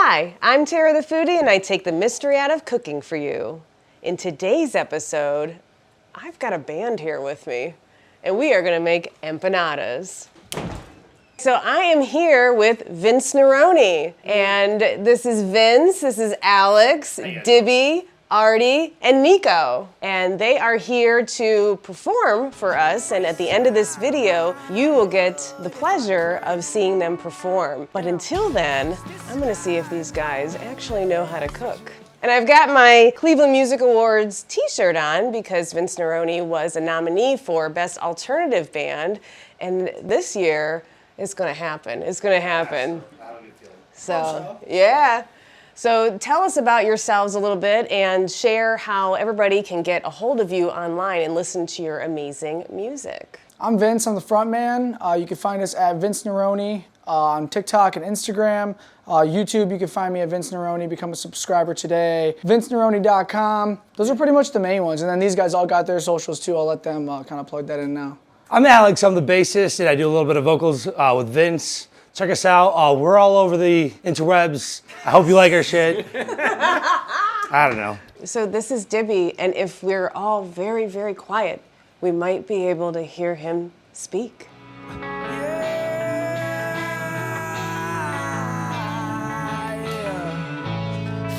Hi, I'm Tara the Foodie, and I take the mystery out of cooking for you. In today's episode, I've got a band here with me, and we are gonna make empanadas. So I am here with Vince Nerone, and this is Vince, this is Alex, Dibby, Artie, and Nico. And they are here to perform for us, and at the end of this video, you will get the pleasure of seeing them perform. But until then, I'm gonna see if these guys actually know how to cook. And I've got my Cleveland Music Awards t-shirt on because Vince Nerone was a nominee for Best Alternative Band, and this year, it's gonna happen. It's gonna happen. So, yeah. So tell us about yourselves a little bit and share how everybody can get a hold of you online and listen to your amazing music. I'm Vince, I'm the front man. You can find us at Vince Nerone on TikTok and Instagram. YouTube, you can find me at Vince Nerone. Become a subscriber today. VinceNerone.com. Those are pretty much the main ones. And then these guys all got their socials too. I'll let them kind of plug that in now. I'm Alex, I'm the bassist, and I do a little bit of vocals with Vince. Check us out. We're all over the interwebs. I hope you like our shit. I don't know. So this is Dibby, and if we're all very, very quiet, we might be able to hear him speak.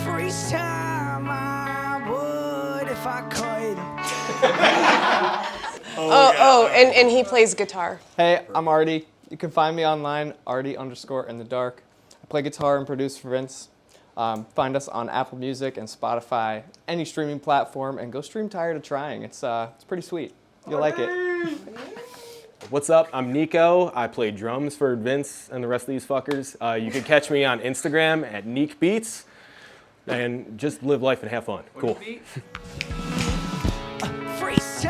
Freeze time, I would if I could. And he plays guitar. Hey, I'm Artie. You can find me online, Artie_in_the_dark. I play guitar and produce for Vince. Find us on Apple Music and Spotify, any streaming platform, and go stream Tired of Trying. It's pretty sweet. You'll like it. What's up? I'm Nico. I play drums for Vince and the rest of these fuckers. You can catch me on Instagram at Neek Beats, and just live life and have fun. Cool.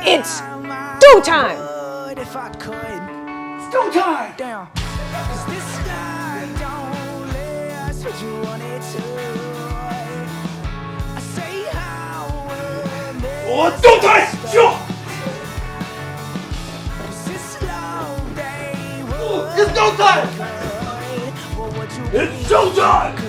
It's do time! If I could. It's go time! Down. Is this night don't last what you want it to? I say how Oh, don't die! Sure! this long day It's go time! It's showtime!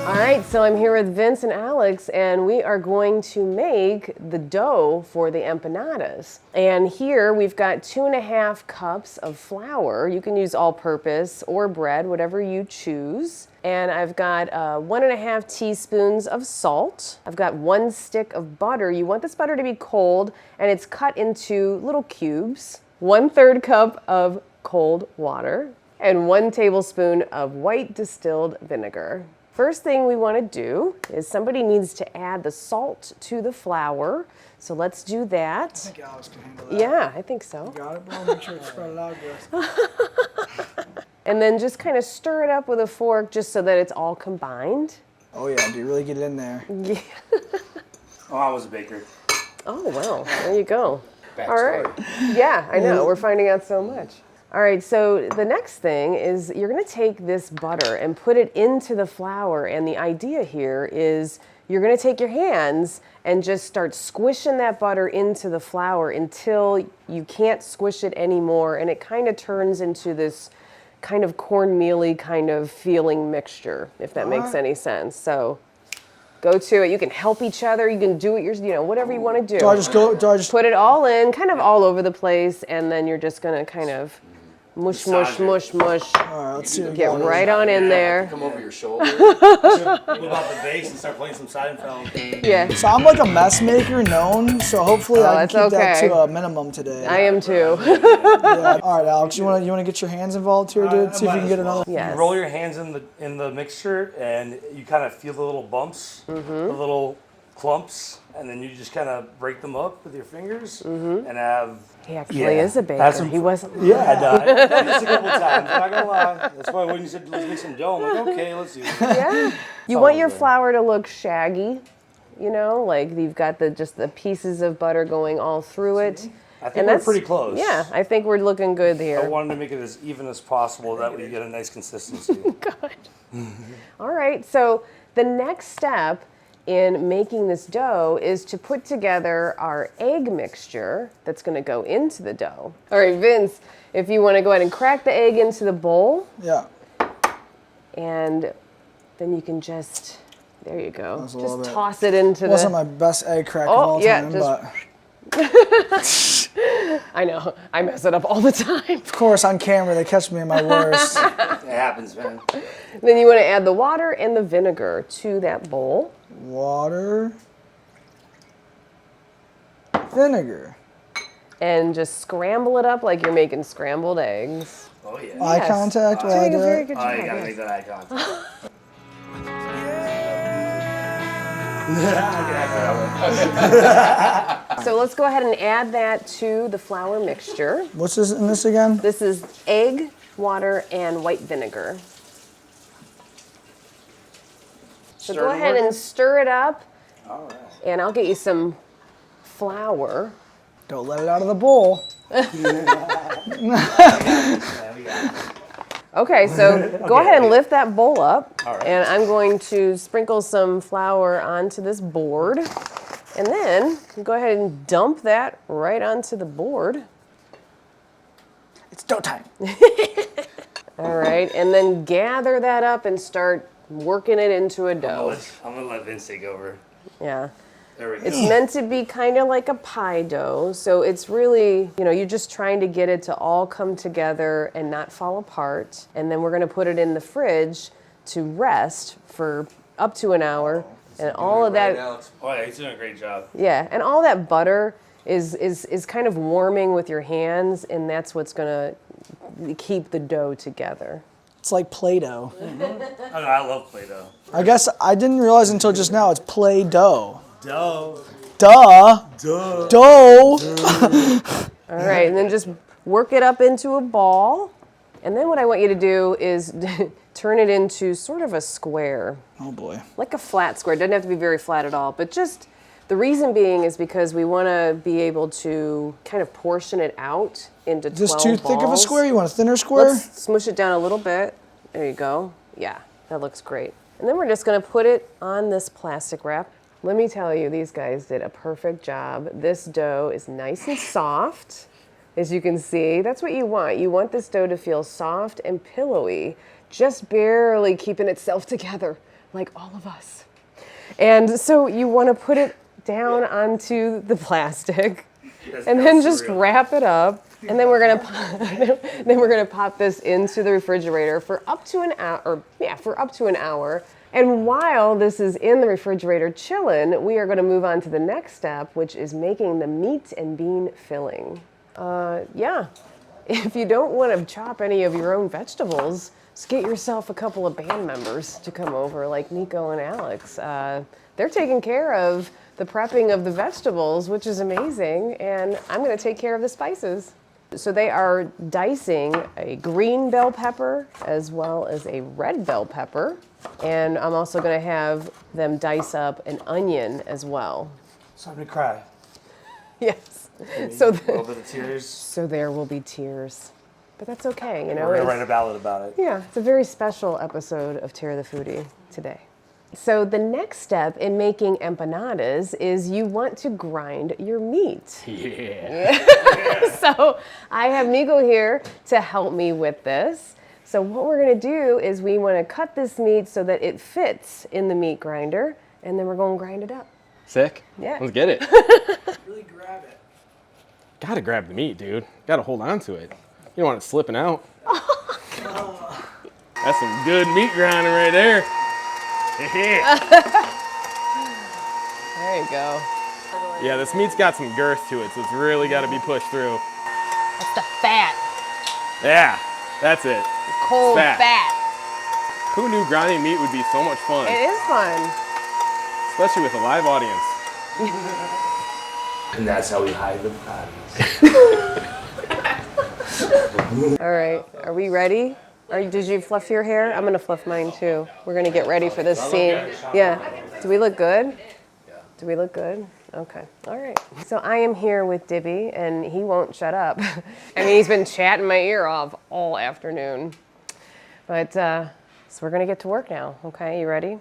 All right, so I'm here with Vince and Alex, and we are going to make the dough for the empanadas. And here we've got 2.5 cups of flour. You can use all-purpose or bread, whatever you choose. And I've got 1.5 teaspoons of salt. I've got 1 stick of butter. You want this butter to be cold, and it's cut into little cubes. 1/3 cup of cold water, and 1 tablespoon of white distilled vinegar. First thing we want to do is somebody needs to add the salt to the flour. So let's do that. I think Alex can handle that. Yeah, I think so. You got it, bro? Make sure it's spread it out good. And then just kind of stir it up with a fork just so that it's all combined. Oh yeah, do you really get it in there? Yeah. Oh, I was a baker. Oh, well, there you go. All right. Yeah, I know. We're finding out so much. All right, so the next thing is you're gonna take this butter and put it into the flour, and the idea here is you're gonna take your hands and just start squishing that butter into the flour until you can't squish it anymore, and it kind of turns into this kind of cornmeal-y kind of feeling mixture, if that makes any sense. So go to it. You can help each other. You can do it whatever you want to do. Do I just Put it all in, kind of all over the place, and then you're just gonna kind of mush, mush, mush, mush. All right, let's see. Get right on in there. Come over your shoulder. Whip out the bass and start playing some Seinfeld. Yeah, So I'm like a mess maker known, so hopefully I can keep that okay. to a minimum today. I am too. Yeah. All right, Alex, you wanna get your hands involved here, dude? See if you can get another. Yes. You roll your hands in the mixture, and you kind of feel the little bumps, the little clumps, and then you just kind of break them up with your fingers and have. He actually is a baker. Have some- He wasn't. Yeah, I done this a couple times. I'm not gonna lie. That's why when you said let's make some dough, I'm like, okay, let's do this. Yeah. You want your flour to look shaggy, like you've got just the pieces of butter going all through it. I think we're pretty close. Yeah, I think we're looking good I here. wanted to make it as even as possible. That way you get a nice consistency. Good. All right, so the next step in making this dough is to put together our egg mixture that's going to go into the dough. All right, Vince, if you want to go ahead and crack the egg into the bowl Yeah. and then you can just, there you go. was a little Just bit- toss it into Wasn't the, my best egg crack of all yeah, time, just- but I know, I mess it up all the time. of course on camera they catch me in my worst. It happens, man. Then you want to add the water and the vinegar to that bowl. Water, vinegar. And just scramble it up like you're making scrambled eggs. Oh, yeah. Eye Yes. contact while I Doing a do very it. good Oh, job. you gotta yes. make that eye contact. So let's go ahead and add that to the flour mixture. What's this in this again? This is egg, water, and white vinegar. So go ahead and stir it up. All right. And I'll get you some flour. Don't let it out of the bowl. Okay, so go ahead and lift that bowl up. All right. And I'm going to sprinkle some flour onto this board. And then go ahead and dump that right onto the board. It's dough time. All right, and then gather that up and start working it into a dough. I'm gonna let Vince take over. Yeah. There we go. It's meant to be kind of like a pie dough, so it's really, you know, you're just trying to get it to all come together and not fall apart. And then we're gonna put it in the fridge to rest for up to an hour. And all of that, Oh, yeah, he's doing a great job. yeah, and all that butter is kind of warming with your hands, and that's what's gonna keep the dough together. It's like Play-Doh. Oh, no, I love Play-Doh. I guess I didn't realize until just now it's Play-Doh. Dough. Duh. Duh. Dough. All right, and then just work it up into a ball. And then what I want you to do is turn it into sort of a square, Oh boy. like a flat square. It doesn't have to be very flat at all, but just the reason being is because we want to be able to kind of portion it out into 12 Is this too thick of a balls. square? You want a thinner square? Let's smush it down a little bit. There you go. Yeah, that looks great. And then we're just gonna put it on this plastic wrap. Let me tell you, these guys did a perfect job. This dough is nice and soft, as you can see. That's what you want. You want this dough to feel soft and pillowy, just barely keeping itself together, like all of us. And so you wanna put it down onto the plastic and then just wrap it up. And then we're gonna pop this into the refrigerator for up to an hour. And while this is in the refrigerator chilling, we are gonna move on to the next step, which is making the meat and bean filling. Yeah, if you don't want to chop any of your own vegetables, just get yourself a couple of band members to come over, like Nico and Alex. They're taking care of the prepping of the vegetables, which is amazing, and I'm gonna take care of the spices. So they are dicing a green bell pepper as well as a red bell pepper. And I'm also gonna have them dice up an onion as well. Starting to cry. Yes. So, A little bit of tears. so there will be tears. But that's okay, you know. We're gonna it's- write a ballad about it. Yeah, it's a very special episode of Tara the Foodie today. So the next step in making empanadas is you want to grind your meat. Yeah. So I have Nico here to help me with this. So what we're gonna do is we wanna cut this meat so that it fits in the meat grinder, and then we're gonna grind it up. Sick? Yeah. Let's get it. Really grab it. Gotta grab the meat, dude. Gotta hold on to it. You don't want it slipping out. That's some good meat grinding right there. There you go. Yeah, this meat's got some girth to it, so it's really gotta be pushed through. That's the fat, Yeah, that's it. cold Fat. fat. Who knew grinding meat would be so much fun? It is fun. Especially with a live audience. And that's how we hide the bodies. All right, are we ready? Did you fluff your hair? I'm gonna fluff mine too. We're gonna get ready for this scene. Yeah. Do we look good? Do we look good? Okay. All right. So I am here with Dibby, and he won't shut up. I mean, he's been chatting my ear off all afternoon. But so we're gonna get to work now. Okay, you ready?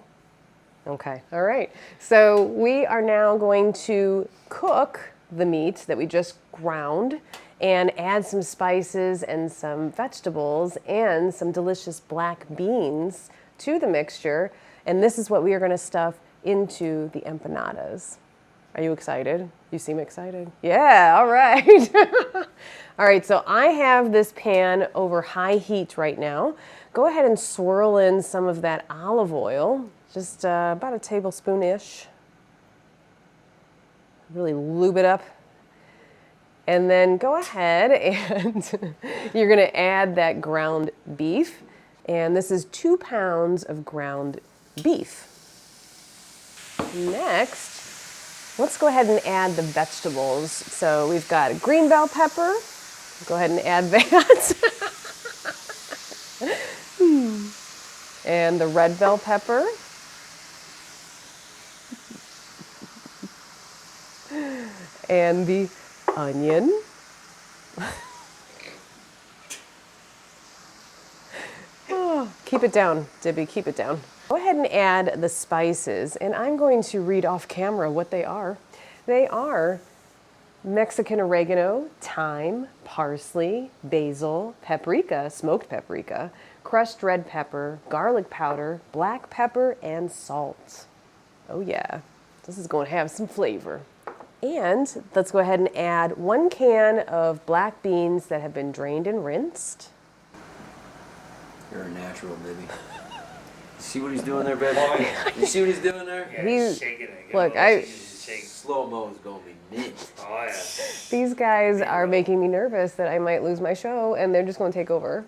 Okay. All right. So we are now going to cook the meat that we just ground and add some spices and some vegetables and some delicious black beans to the mixture, and this is what we are going to stuff into the empanadas. Are you excited? You seem excited. Yeah, all right. All right, so I have this pan over high heat right now. Go ahead and swirl in some of that olive oil, just about a tablespoon-ish. Really lube it up. And then go ahead and you're gonna add that ground beef. And this is 2 pounds of ground beef. Next, let's go ahead and add the vegetables. So we've got a green bell pepper. Go ahead and add that. And the red bell pepper. And the onion. Oh, keep it down, Dibby, keep it down. Go ahead and add the spices, and I'm going to read off camera what they are. They are Mexican oregano, thyme, parsley, basil, paprika, smoked paprika, crushed red pepper, garlic powder, black pepper, and salt. Oh yeah, this is going to have some flavor. And let's go ahead and add 1 can of black beans that have been drained and rinsed. You're a natural, baby. See what he's doing there, baby? You see what he's doing there? He's shaking it. look, Slow-mo is gonna be mint. Oh yeah. these guys are making me nervous that I might lose my show, and they're just going to take over.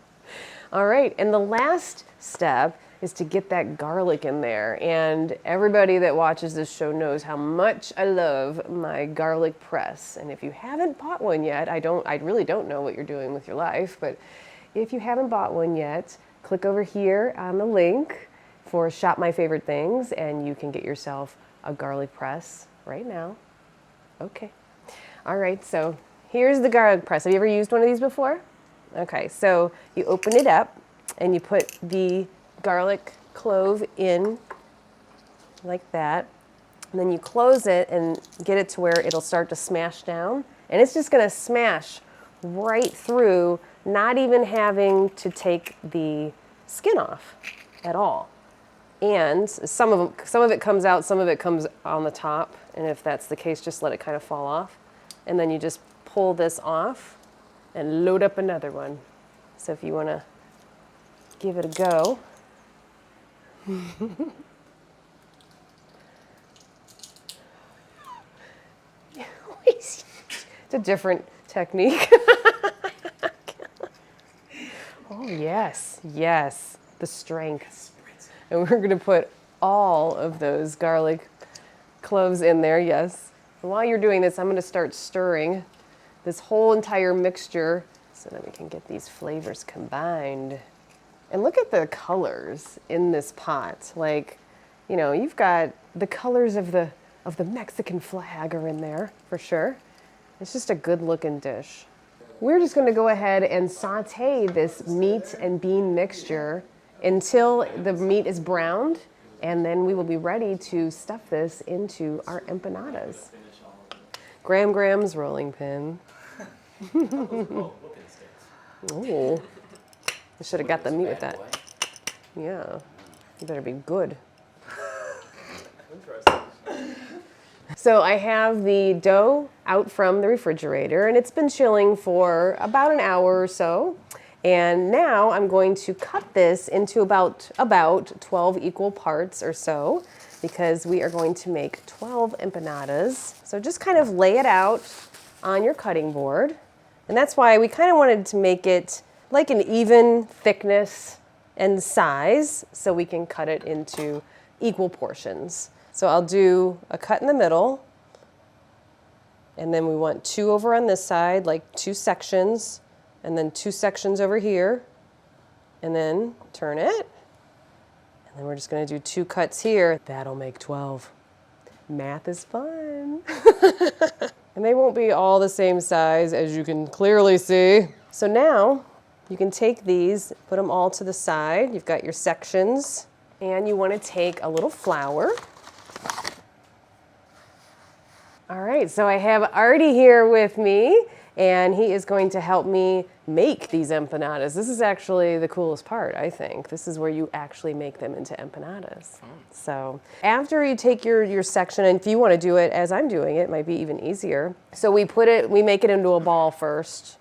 All right, and the last step is to get that garlic in there. And everybody that watches this show knows how much I love my garlic press. And if you haven't bought one yet, I really don't know what you're doing with your life, but if you haven't bought one yet, click over here on the link for Shop My Favorite Things, and you can get yourself a garlic press right now. Okay. All right, so here's the garlic press. Have you ever used one of these before? Okay, so you open it up and you put the garlic clove in like that. And then you close it and get it to where it'll start to smash down. And it's just gonna smash right through, not even having to take the skin off at all. And some of it comes out, some of it comes on the top. And if that's the case, just let it kind of fall off. And then you just pull this off and load up another one. So if you wanna give it a go. It's a different technique. Oh yes, yes, the strength. And we're gonna put all of those garlic cloves in there, yes. And while you're doing this, I'm gonna start stirring this whole entire mixture so that we can get these flavors combined. And look at the colors in this pot. Like, you know, you've got the colors of the Mexican flag are in there for sure. It's just a good looking dish. We're just gonna go ahead and saute this meat and bean mixture until the meat is browned, and then we will be ready to stuff this into our empanadas. Grams rolling pin. Oh. I should have got the meat with that. Yeah, you better be good. So I have the dough out from the refrigerator, and it's been chilling for about an hour or so. And now I'm going to cut this into about 12 equal parts or so, because we are going to make 12 empanadas. So just kind of lay it out on your cutting board. And that's why we kind of wanted to make it like an even thickness and size so we can cut it into equal portions. So I'll do a cut in the middle, and then we want 2 over on this side, like 2 sections, and then 2 sections over here, and then turn it. And then we're just gonna do 2 cuts here. That'll make 12. Math is fun. And they won't be all the same size, as you can clearly see. So now, you can take these, put them all to the side. You've got your sections, and you want to take a little flour. All right, so I have Artie here with me, and he is going to help me make these empanadas. This is actually the coolest part, I think. This is where you actually make them into empanadas. So after you take your section, and if you want to do it as I'm doing it, it might be even easier. So we make it into a ball first.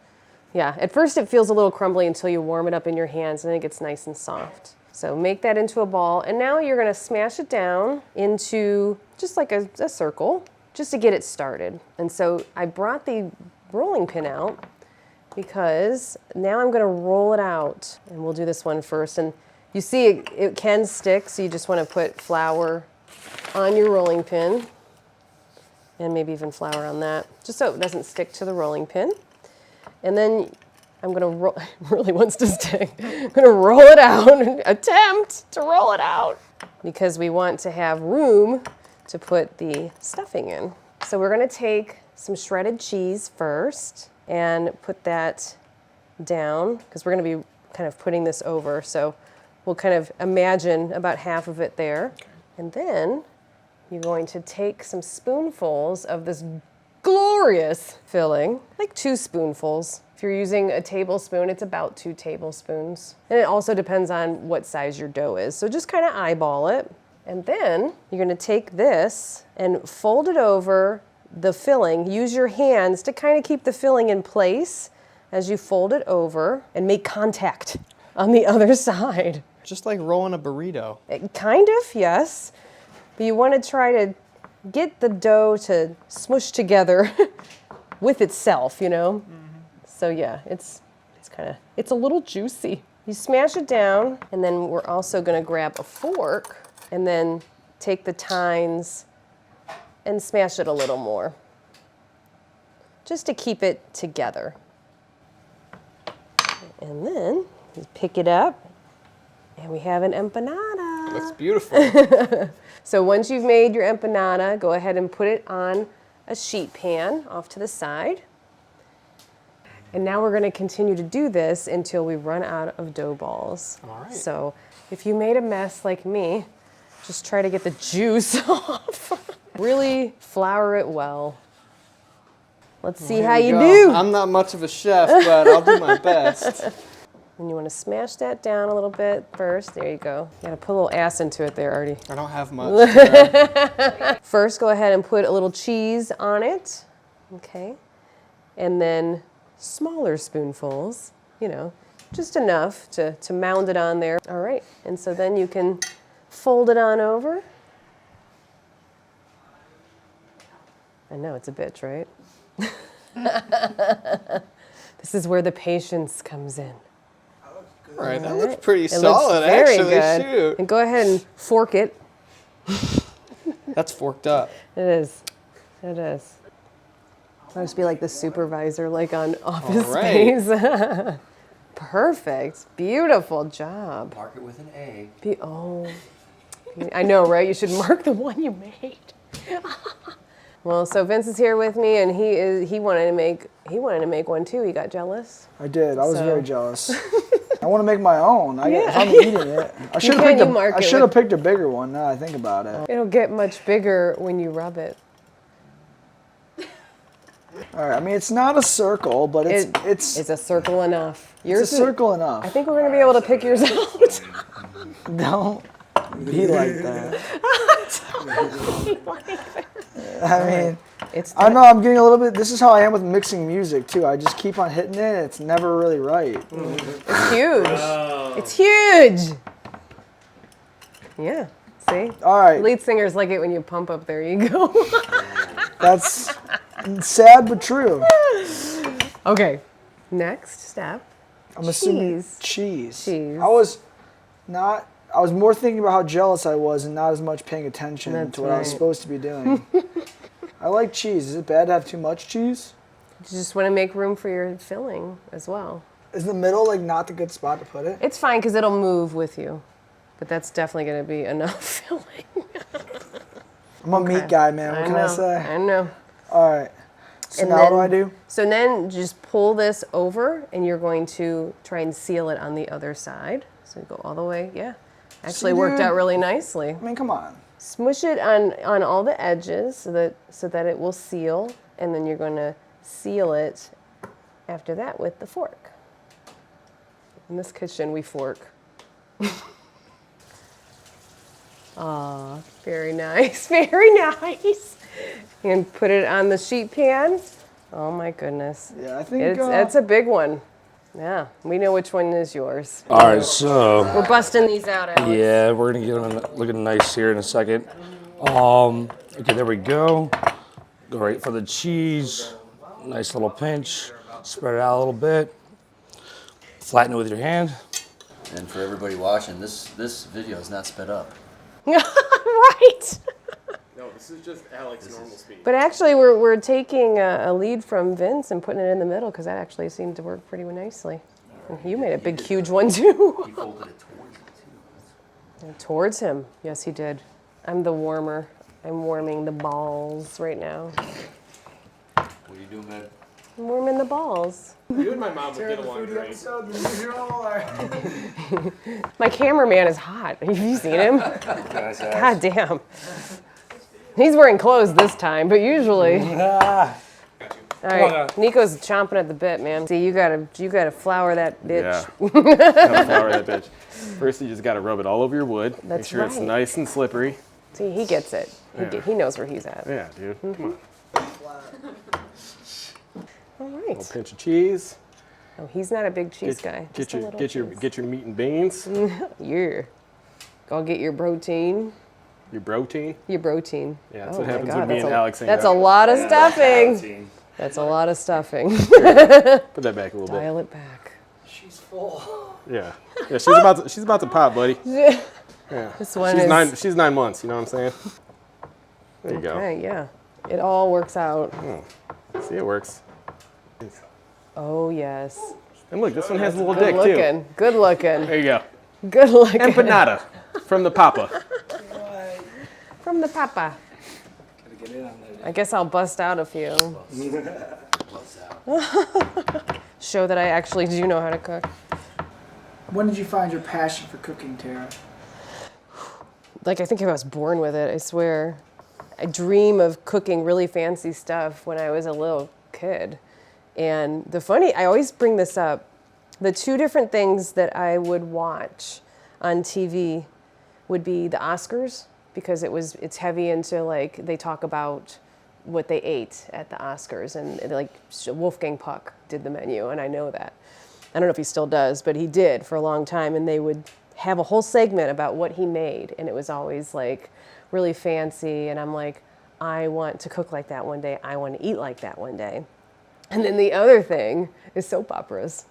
Yeah, at first it feels a little crumbly until you warm it up in your hands and it gets nice and soft. So make that into a ball, and now you're gonna smash it down into just like a circle, just to get it started. And so I brought the rolling pin out because now I'm gonna roll it out, and we'll do this one first. And you see it can stick, so you just wanna put flour on your rolling pin, and maybe even flour on that, just so it doesn't stick to the rolling pin. And then I'm gonna roll, really wants to stick. I'm gonna roll it out, attempt to roll it out, because we want to have room to put the stuffing in. So we're gonna take some shredded cheese first and put that down, because we're gonna be kind of putting this over. So we'll kind of imagine about half of it there. And then you're going to take some spoonfuls of this glorious filling, like 2 spoonfuls. If you're using a tablespoon, it's about 2 tablespoons. And it also depends on what size your dough is. So just kind of eyeball it. And then you're gonna take this and fold it over the filling. Use your hands to kind of keep the filling in place as you fold it over, and make contact on the other side. Just like rolling a burrito. Kind of, yes. But you want to try to get the dough to smush together with itself, you know? So yeah, it's a little juicy. You smash it down, and then we're also gonna grab a fork and then take the tines and smash it a little more, just to keep it together. And then you pick it up, and we have an empanada. Looks beautiful. So once you've made your empanada, go ahead and put it on a sheet pan off to the side. And now we're going to continue to do this until we run out of dough balls. All right. So if you made a mess like me, just try to get the juice off. Really flour it well. Let's see how you do. I'm not much of a chef, but I'll do my best. And you want to smash that down a little bit first. There you go. You got to put a little ass into it there, Artie. I don't have much. First, go ahead and put a little cheese on it. Okay. And then smaller spoonfuls, you know, just enough to mound it on there. All right. And so then you can fold it on over. I know, it's a bitch, right? This is where the patience comes in. All right, that looks pretty It solid, looks very actually. good. Shoot. And go ahead and fork it. That's forked up. It is. It is. I'll just be like the supervisor, like on Office All right. Space. Perfect. Beautiful job. Mark it with an A. I know, right? You should mark the one you made. Well, so Vince is here with me, and he wanted to make one too. He got jealous. I did. I was So- very jealous. I want to make my own. Yeah. If I'm eating it, I should can, you have mark it picked, with- picked a bigger one. Now I think about it. It'll get much bigger when you rub it. All right. I mean, it's not a circle, but it's a circle enough. it's a circle enough. I think we're gonna be able to pick yours out. Don't be like that. I mean, I know I'm getting a little bit. This is how I am with mixing music too. I just keep on hitting it. It's never really right. It's huge. It's huge. Yeah. See? All right. Lead singers like it when you pump up their ego. That's sad but true. Okay. Next step. I'm assuming cheese. Cheese. I was more thinking about how jealous I was and not as much paying attention That's to what I was right. supposed to be doing. I like cheese. Is it bad to have too much cheese? You just want to make room for your filling as well. Is the middle like not the good spot to put it? It's fine because it'll move with you. But that's definitely going to be enough filling. I'm a meat guy, man. What can I say? I know. All right. So And now then- what do I do? So then just pull this over, and you're going to try and seal it on the other side. So go all the way. Yeah. Actually worked out really nicely. I mean, come on. Smush it on all the edges so that it will seal, and then you're going to seal it after that with the fork. In this kitchen, we fork. Aw, very nice, very nice. And put it on the sheet pan. Oh my goodness. Yeah, I think It's a big one. Yeah, we know which one is yours. All right, so We're busting these out, Alex. yeah, we're gonna get them looking nice here in a second. Okay, there we go. Go right for the cheese. Nice little pinch. Spread it out a little bit. Flatten it with your hand. And for everybody watching, this video is not sped up. Right. No, this is just Alex's normal speed. But actually, we're taking a lead from Vince and putting it in the middle because that actually seemed to work pretty nicely. And you made a big, huge one too. He folded it towards me too. And towards him, yes, he did. I'm the warmer. I'm warming the balls right now. What are you doing, man? I'm warming the balls. You and my mom would get along Foodie great. episode, the usual. My cameraman is hot. Have you seen him? God damn. He's wearing clothes this time, but usually. All right, Nico's chomping at the bit, man. See, you gotta flour that bitch. Yeah. Gotta flour that bitch. First, you just gotta rub it all over your wood. That's Make sure it's right. nice and slippery. See, he gets it. He knows where he's at. Yeah, dude. Come on. All A right. pinch of cheese. Oh, he's not a big cheese guy. Get Just a little cheese. your meat and beans. Yeah. Go get your protein. Your protein. Your protein. Yeah, that's Oh what my happens God, when me that's and a- Alex hang That's a out. lot of stuffing. That's a lot of stuffing. Put that back a little bit. Dial it back. She's full. Yeah. Yeah, she's about to pop, buddy. This one She's is. she's 9 months, you know what I'm saying? There you go. Okay, yeah. It all works out. See, it works. Oh, yes. And look, this one has a little Good dick too. looking. Good looking. There you go. Good looking. Empanada from the Papa. From the papa. I guess I'll bust out a few. Show that I actually do know how to cook. When did you find your passion for cooking, Tara? Like, I think I was born with it, I swear. I dream of cooking really fancy stuff when I was a little kid. And I always bring this up, the two different things that I would watch on TV would be the Oscars, because it's heavy into, like, they talk about what they ate at the Oscars, and like Wolfgang Puck did the menu, and I know that. I don't know if he still does, but he did for a long time, and they would have a whole segment about what he made, and it was always like really fancy, and I'm like, I want to cook like that one day. I want to eat like that one day. And then the other thing is soap operas.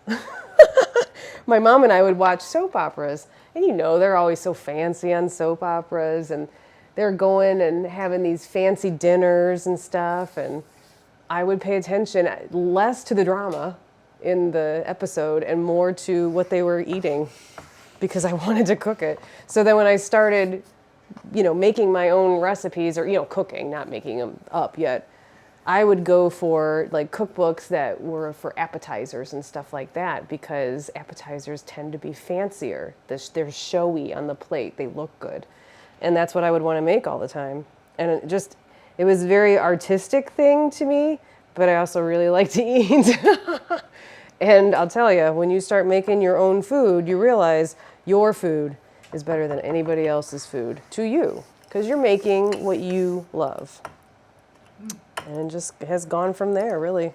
My mom and I would watch soap operas, and they're always so fancy on soap operas, and they're going and having these fancy dinners and stuff, and I would pay attention less to the drama in the episode and more to what they were eating because I wanted to cook it. So then when I started, making my own recipes or, cooking, not making them up yet, I would go for like cookbooks that were for appetizers and stuff like that because appetizers tend to be fancier. They're showy on the plate. They look good. And that's what I would want to make all the time. And it was a very artistic thing to me, but I also really like to eat. And I'll tell you, when you start making your own food, you realize your food is better than anybody else's food to you, because you're making what you love. And it just has gone from there, really.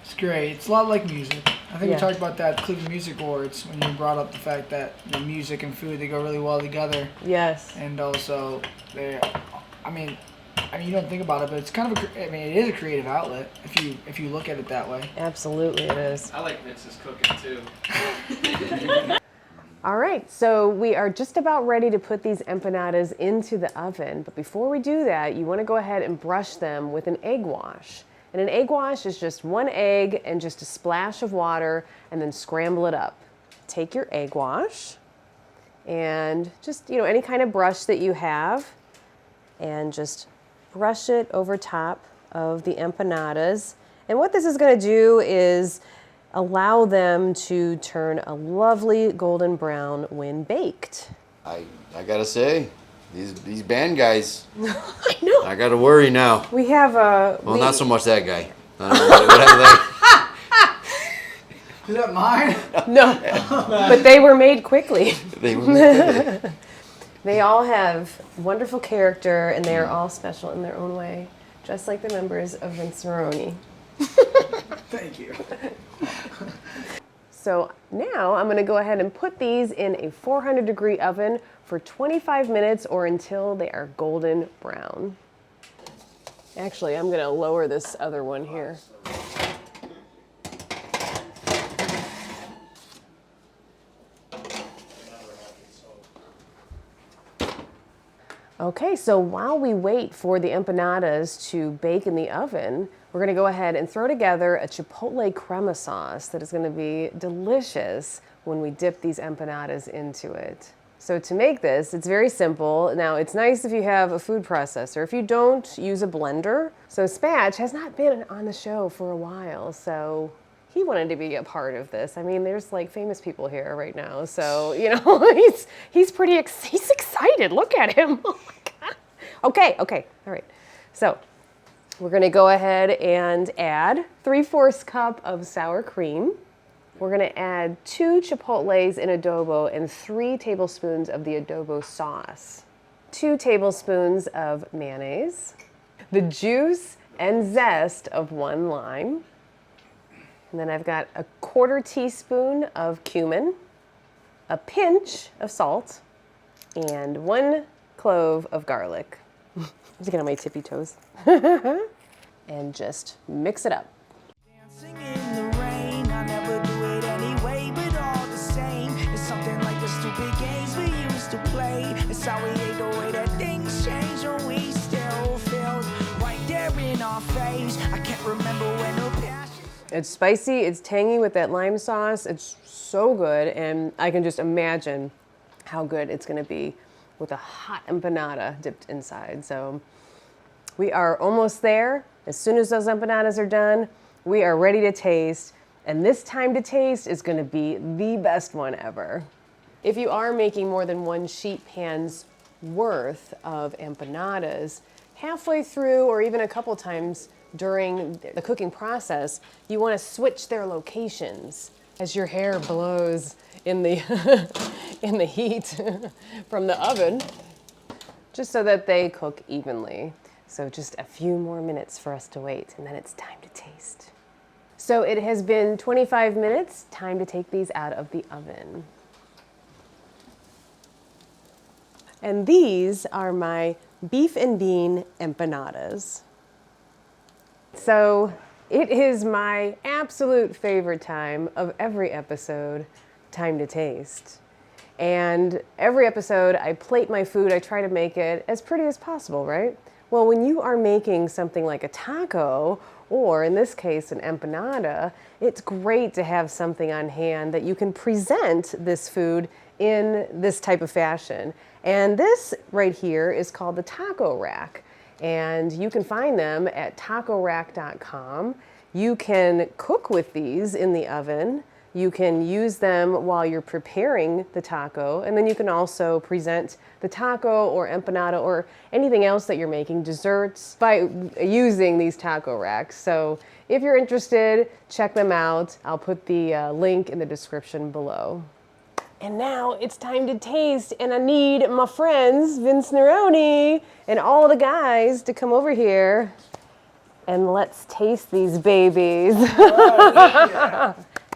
It's great. It's a lot like music. I think Yeah. we talked about that at Cleveland Music Awards when you brought up the fact that music and food, they go really well together. Yes. And also, I mean, you don't think about it, but it's kind of it is a creative outlet if you look at it that way. Absolutely it is. I like Vince's cooking too. All right, so we are just about ready to put these empanadas into the oven. But before we do that, you want to go ahead and brush them with an egg wash. And an egg wash is just one egg and just a splash of water and then scramble it up. Take your egg wash and just, any kind of brush that you have and just brush it over top of the empanadas. And what this is going to do is allow them to turn a lovely golden brown when baked. I gotta say, these band guys, I know. I gotta worry now. We have a... Well, not so much that guy. I don't know what happened Is that mine? No, but they were made quickly. They were They all have wonderful character, and they are all special in their own way, just like the members of Vince Nerone. Thank you. So now I'm going to go ahead and put these in a 400-degree oven for 25 minutes or until they are golden brown. Actually, I'm going to lower this other one here. Okay, so while we wait for the empanadas to bake in the oven, we're going to go ahead and throw together a chipotle crema sauce that is going to be delicious when we dip these empanadas into it. So to make this, it's very simple. Now, it's nice if you have a food processor. If you don't, use a blender. So Spatch has not been on the show for a while, so he wanted to be a part of this. I mean, there's like famous people here right now, so you know he's pretty he's excited. Look at him. Oh my God. Okay, all right. So we're gonna go ahead and add 3/4 cup of sour cream. We're gonna add 2 chipotles in adobo and 3 tablespoons of the adobo sauce, 2 tablespoons of mayonnaise, the juice and zest of 1 lime. And then I've got a 1/4 teaspoon of cumin, a pinch of salt, and 1 clove of garlic. I'm just getting on my tippy toes. And just mix it up. Dancing in the rain, I never do it anyway, but all the same, it's something like the stupid games we used to play. It's how we hate the way that things change when we still feel right there in our face. I can't remember when the past. It's spicy, it's tangy with that lime sauce. It's so good, and I can just imagine how good it's gonna be with a hot empanada dipped inside. So we are almost there. As soon as those empanadas are done, we are ready to taste, and this time to taste is gonna be the best one ever. If you are making more than 1 sheet pan's worth of empanadas, halfway through or even a couple times during the cooking process, you want to switch their locations as your hair blows in the in the heat from the oven, just so that they cook evenly. So just a few more minutes for us to wait, and then it's time to taste. So it has been 25 minutes, time to take these out of the oven. And these are my beef and bean empanadas. So it is my absolute favorite time of every episode, time to taste. And every episode I plate my food, I try to make it as pretty as possible, right? Well, when you are making something like a taco, or in this case, an empanada, it's great to have something on hand that you can present this food in this type of fashion. And this right here is called the taco rack. And you can find them at tacorack.com. You can cook with these in the oven. You can use them while you're preparing the taco, and then you can also present the taco or empanada or anything else that you're making, desserts, by using these taco racks. So if you're interested, check them out. I'll put the link in the description below. And now it's time to taste, and I need my friends, Vince Nerone, and all the guys to come over here, and let's taste these babies.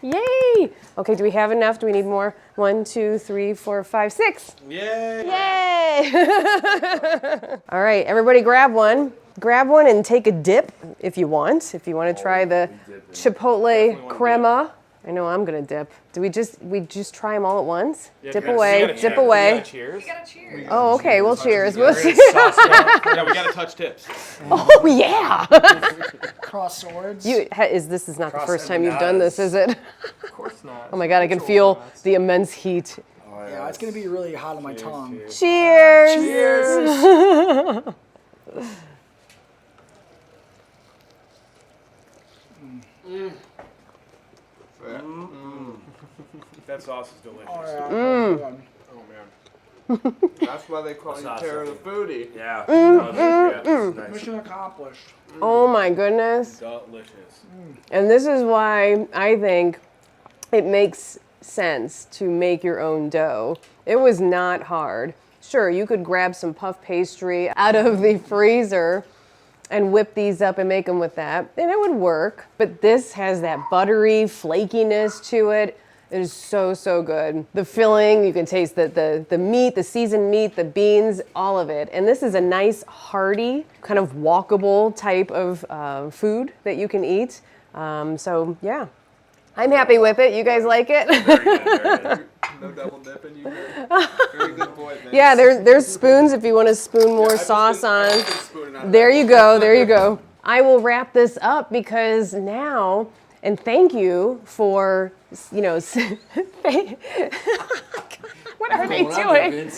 Yay! Okay, do we have enough? Do we need more? 1, 2, 3, 4, 5, 6. Yay! Yay! All right, everybody grab one. Grab one and take a dip if you want. If you want to try the chipotle crema. I know I'm gonna dip. Do we just try them all at once? Dip away, dip away. Cheers. Oh, okay, well cheers. We'll see. Yeah, we gotta touch tips. Oh yeah! Cross swords. This is not the first time you've done this, is it? Of course not. Oh my god, I can feel the immense heat. Yeah, it's gonna be really hot on my tongue. Cheers! Cheers! That sauce is delicious. Oh, yeah. Oh man. That's why they call you tarathefoodie. Yeah. Nice. Mission accomplished. Oh my goodness. Delicious. And this is why I think it makes sense to make your own dough. It was not hard. Sure, you could grab some puff pastry out of the freezer and whip these up and make them with that, and it would work. But this has that buttery flakiness to it. It is so, so good. The filling, you can taste the meat, the seasoned meat, the beans, all of it. And this is a nice, hearty, kind of walkable type of food that you can eat. So yeah, I'm happy with it. You guys like it? No double dipping, you heard. Very good boy, man. Yeah, there's spoons if you want to spoon more sauce on. There you go, there you go. I will wrap this up because now, and thank you for, you know, what are they doing?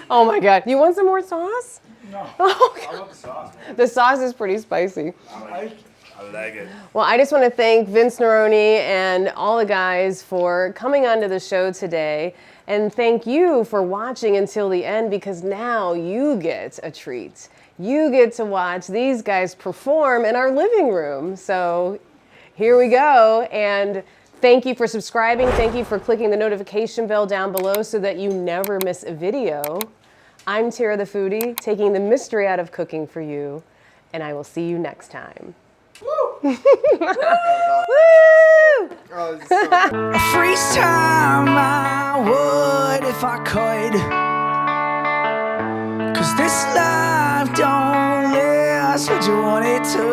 Oh my God, you want some more sauce? No, Oh, I love the sauce, man. the sauce is pretty spicy. I like it. Well, I just want to thank Vince Nerone and all the guys for coming onto the show today. And thank you for watching until the end, because now you get a treat. You get to watch these guys perform in our living room. So here we go. And thank you for subscribing. Thank you for clicking the notification bell down below so that you never miss a video. I'm Tara the Foodie, taking the mystery out of cooking for you. And I will see you next time. Woo! Freeze time I would if I could, 'cause this life don't last what you want it to.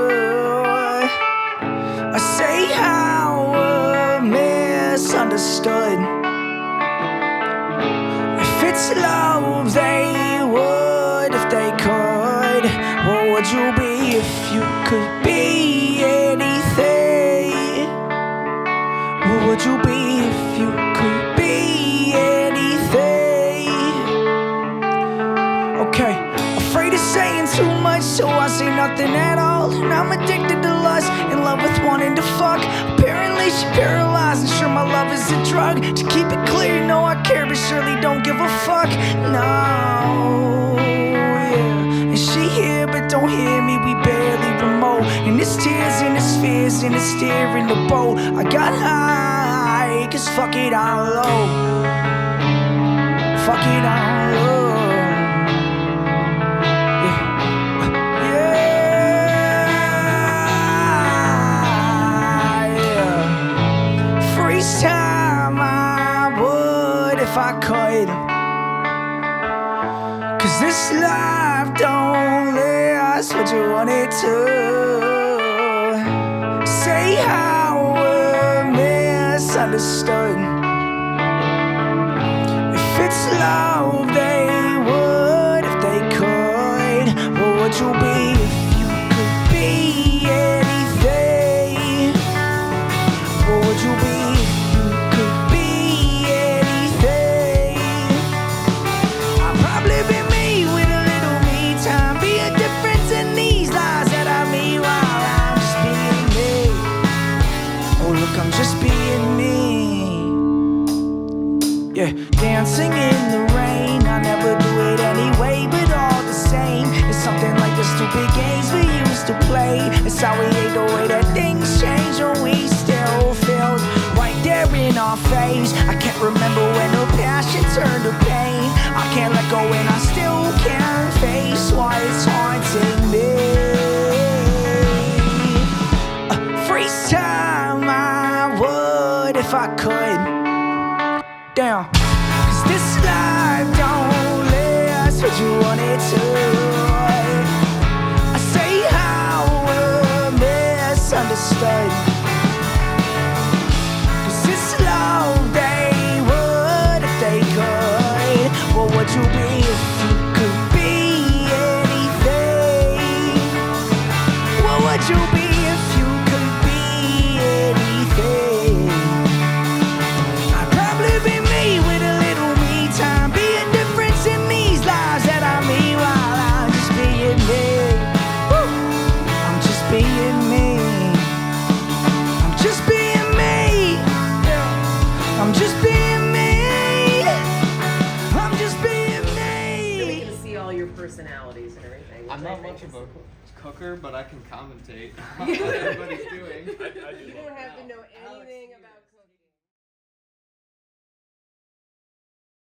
I say how we're misunderstood. If it's love they would if they could. What would you be if you could be anything? What would you be if you could be anything? Okay, afraid of saying too much, so I say nothing at all. And I'm addicted to lust, in love with wanting to fuck. Apparently she paralyzed, and sure my love is a drug. To keep it clear, no I care, but surely don't give a fuck. No, yeah. And she here, but don't hear me, we barely remote. And it's tears and it's fears and it's steering the boat. I got high, 'cause fuck it, I'm low. Fuck it, I'm low. Freeze time I would if I could, 'cause this life don't last what you want it to. Say how we're misunderstood. If it's love they would if they could. What would you be if you could be anything? What would you be if you could be anything? I'd probably be me with a little me time. Be a difference in these lies that I meet while I'm just being me. Oh look, I'm just being me. Yeah, dancing in the rain, I never do it anyway, but all the same, it's something like the stupid games we used to play. It's how we hate the way that things change, and we still feel right there in our face. I can't remember when the passion turned to pain. I can't let go and I still can't face why it's haunting me. Freeze time I would if I could. Damn, 'cause this life don't last what you want it to. I say how we're misunderstood. 'Cause this love they would if they could. What would you be if you could be anything? What would you be if you could be anything? I'd probably be me with a little me time. Be a difference in these lives that I meet while I'm just being me. Woo. I'm just being me. I'm just being me. I'm just being me. I'm just being We me. get to see all your personalities and everything. I'm which I not think much is- of a cooker, but I can commentate on what everybody's doing. You don't have to know anything about